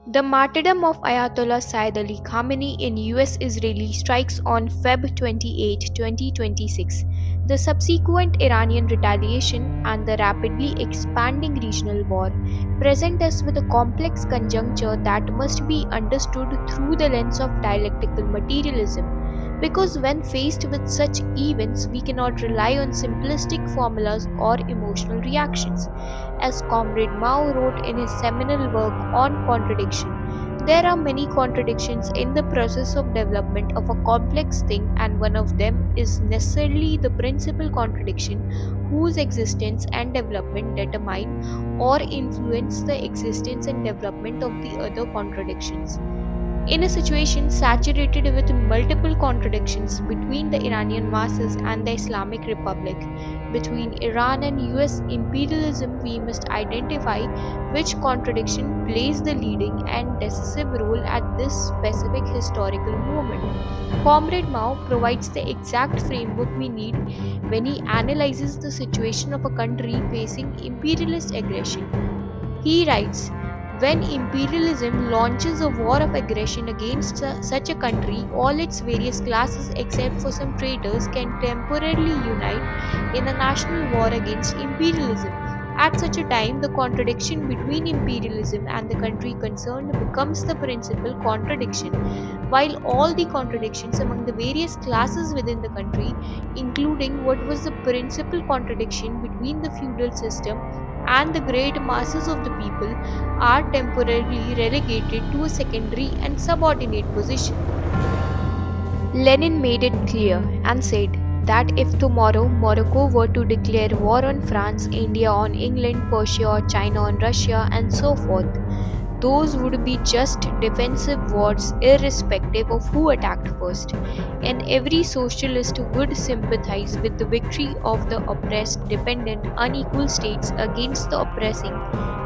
The martyrdom of Ayatollah Sayyid Ali Khamenei in US-Israeli strikes on Feb 28, 2026, the subsequent Iranian retaliation, and the rapidly expanding regional war present us with a complex conjuncture that must be understood through the lens of dialectical materialism. Because when faced with such events, we cannot rely on simplistic formulas or emotional reactions. As Comrade Mao wrote in his seminal work on contradiction, there are many contradictions in the process of development of a complex thing, and one of them is necessarily the principal contradiction whose existence and development determine or influence the existence and development of the other contradictions. In a situation saturated with multiple contradictions between the Iranian masses and the Islamic Republic, between Iran and US imperialism, we must identify which contradiction plays the leading and decisive role at this specific historical moment. Comrade Mao provides the exact framework we need when he analyzes the situation of a country facing imperialist aggression. He writes, when imperialism launches a war of aggression against such a country, all its various classes, except for some traitors, can temporarily unite in a national war against imperialism. At such a time, the contradiction between imperialism and the country concerned becomes the principal contradiction, while all the contradictions among the various classes within the country, including what was the principal contradiction between the feudal system and the great masses of the people, are temporarily relegated to a secondary and subordinate position. Lenin made it clear and said that if tomorrow Morocco were to declare war on France, India on England, Persia or China on Russia, and so forth, those would be just defensive wars irrespective of who attacked first, and every socialist would sympathize with the victory of the oppressed, dependent, unequal states against the oppressing,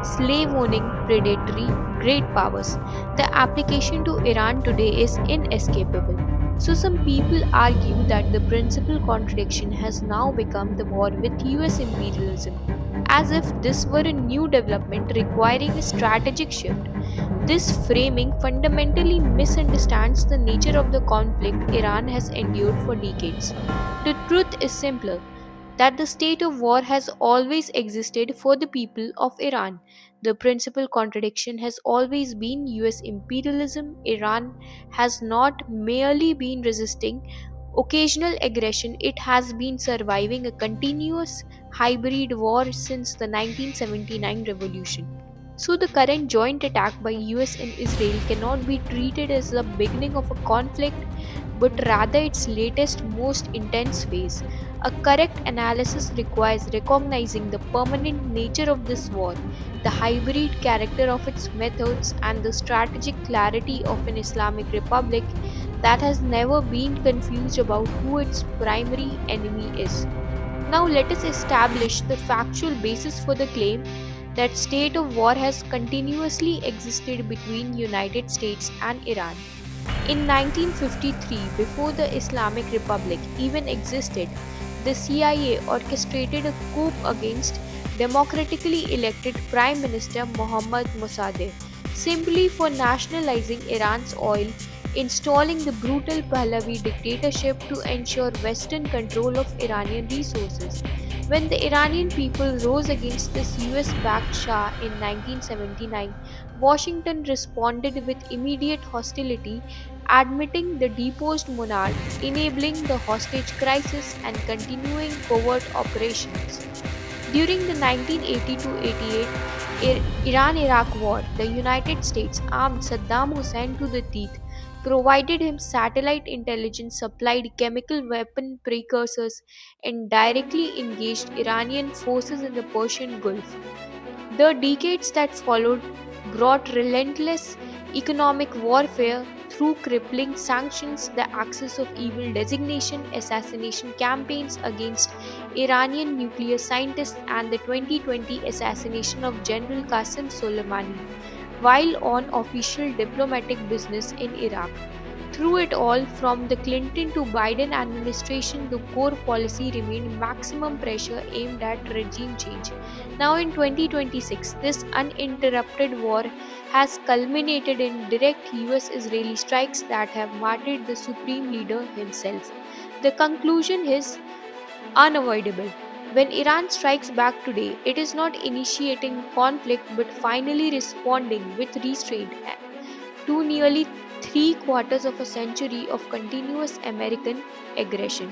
slave owning, predatory, great powers. The application to Iran today is inescapable. So, some people argue that the principal contradiction has now become the war with US imperialism, as if this were a new development requiring a strategic shift. This framing fundamentally misunderstands the nature of the conflict Iran has endured for decades. The truth is simpler, that the state of war has always existed for the people of Iran. The principal contradiction has always been US imperialism. Iran has not merely been resisting occasional aggression, it has been surviving a continuous hybrid war since the 1979 revolution. So, the current joint attack by US and Israel cannot be treated as the beginning of a conflict, but rather its latest, most intense phase. A correct analysis requires recognizing the permanent nature of this war, the hybrid character of its methods, and the strategic clarity of an Islamic republic that has never been confused about who its primary enemy is. Now let us establish the factual basis for the claim that state of war has continuously existed between United States and Iran. In 1953, before the Islamic Republic even existed, the CIA orchestrated a coup against democratically elected Prime Minister Mohammad Mossadegh simply for nationalizing Iran's oil, installing the brutal Pahlavi dictatorship to ensure Western control of Iranian resources. When the Iranian people rose against this US backed Shah in 1979, Washington responded with immediate hostility, admitting the deposed monarch, enabling the hostage crisis, and continuing covert operations. During the 1980-88 Iran-Iraq War, the United States armed Saddam Hussein to the teeth, provided him satellite intelligence, supplied chemical weapon precursors, and directly engaged Iranian forces in the Persian Gulf. The decades that followed brought relentless economic warfare through crippling sanctions, the axis of evil designation, assassination campaigns against Iranian nuclear scientists, and the 2020 assassination of General Qasem Soleimani while on official diplomatic business in Iraq. Through it all, from the Clinton to Biden administration, the core policy remained maximum pressure aimed at regime change. Now, in 2026, this uninterrupted war has culminated in direct US Israeli strikes that have martyred the supreme leader himself. The conclusion is unavoidable. When Iran strikes back today, it is not initiating conflict but finally responding with restraint to nearly three quarters of a century of continuous American aggression.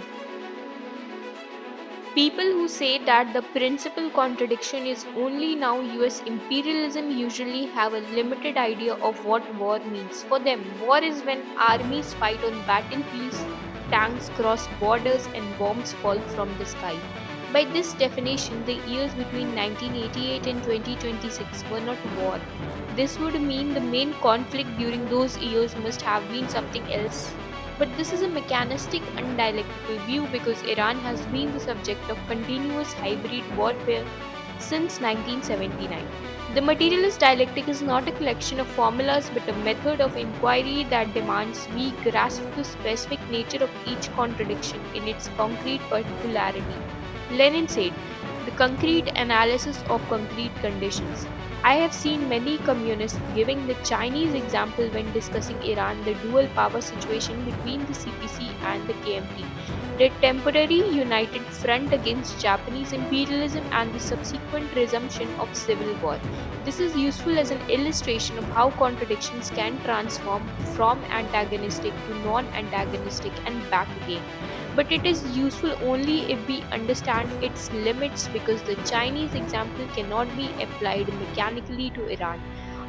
People who say that the principal contradiction is only now US imperialism usually have a limited idea of what war means. For them, war is when armies fight on battlefields, tanks cross borders, and bombs fall from the sky. By this definition, the years between 1988 and 2026 were not war. This would mean the main conflict during those years must have been something else. But this is a mechanistic, undialectical view because Iran has been the subject of continuous hybrid warfare since 1979. The materialist dialectic is not a collection of formulas but a method of inquiry that demands we grasp the specific nature of each contradiction in its concrete particularity. Lenin said, the concrete analysis of concrete conditions. I have seen many communists giving the Chinese example when discussing Iran, the dual power situation between the CPC and the KMT, the temporary united front against Japanese imperialism and the subsequent resumption of civil war. This is useful as an illustration of how contradictions can transform from antagonistic to non-antagonistic and back again. But it is useful only if we understand its limits because the Chinese example cannot be applied mechanically to Iran.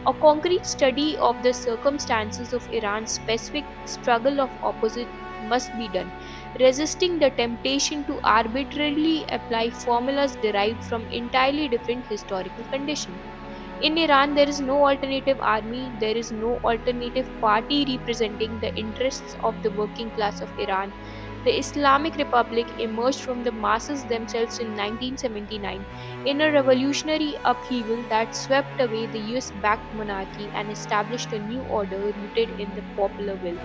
A concrete study of the circumstances of Iran's specific struggle of opposite must be done, resisting the temptation to arbitrarily apply formulas derived from entirely different historical conditions. In Iran, there is no alternative army, there is no alternative party representing the interests of the working class of Iran. The Islamic Republic emerged from the masses themselves in 1979 in a revolutionary upheaval that swept away the US backed monarchy and established a new order rooted in the popular will.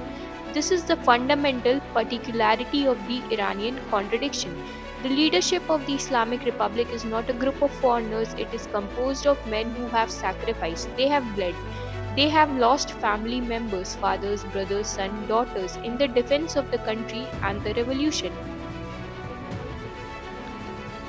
This is the fundamental particularity of the Iranian contradiction. The leadership of the Islamic Republic is not a group of foreigners, it is composed of men who have sacrificed, they have bled, they have lost family members, fathers, brothers, sons, daughters in the defense of the country and the revolution.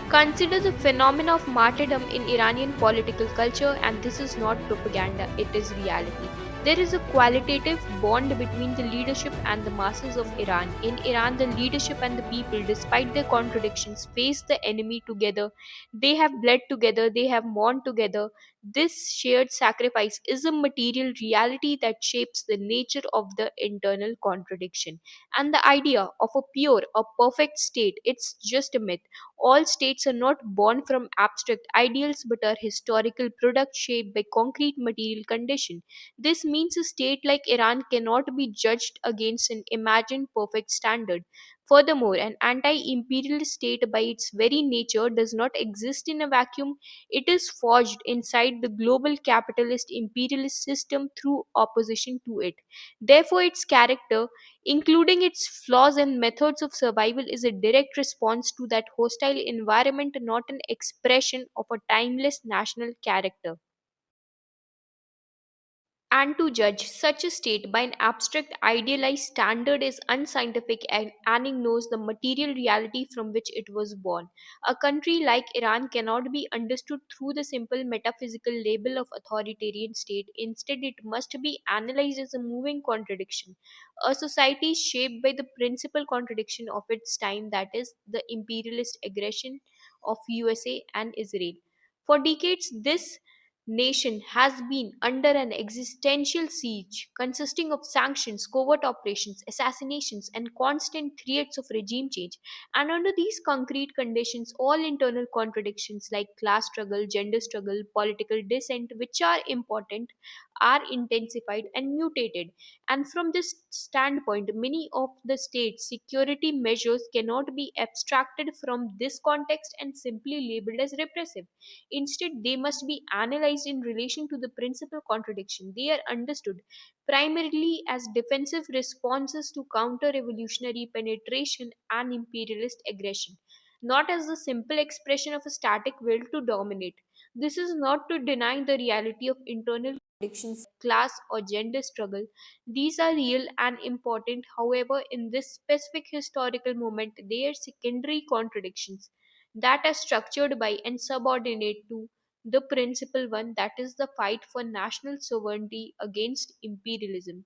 Consider the phenomena of martyrdom in Iranian political culture, and this is not propaganda, it is reality. There is a qualitative bond between the leadership and the masses of Iran. In Iran, the leadership and the people, despite their contradictions, face the enemy together. They have bled together, they have mourned together. This shared sacrifice is a material reality that shapes the nature of the internal contradiction. And the idea of a pure, a perfect state, it's just a myth. All states are not born from abstract ideals but are historical products shaped by concrete material conditions. This means a state like Iran cannot be judged against an imagined perfect standard. Furthermore, an anti imperialist state by its very nature does not exist in a vacuum. It is forged inside the global capitalist imperialist system through opposition to it. Therefore, its character, including its flaws and methods of survival, is a direct response to that hostile environment, not an expression of a timeless national character. And to judge such a state by an abstract idealized standard is unscientific and ignores the material reality from which it was born. A country like Iran cannot be understood through the simple metaphysical label of authoritarian state. Instead, it must be analyzed as a moving contradiction. A society shaped by the principal contradiction of its time, that is, the imperialist aggression of USA and Israel. For decades, this nation has been under an existential siege consisting of sanctions, covert operations, assassinations, and constant threats of regime change. And under these concrete conditions, all internal contradictions like class struggle, gender struggle, political dissent, which are important, are intensified and mutated. And from this standpoint, many of the state's security measures cannot be abstracted from this context and simply labeled as repressive. Instead, they must be analyzed in relation to the principal contradiction. They are understood primarily as defensive responses to counter revolutionary penetration and imperialist aggression, not as the simple expression of a static will to dominate. This is not to deny the reality of internal contradictions, class or gender struggle. These are real and important. However, in this specific historical moment, they are secondary contradictions that are structured by and subordinate to the principal one, that is the fight for national sovereignty against imperialism.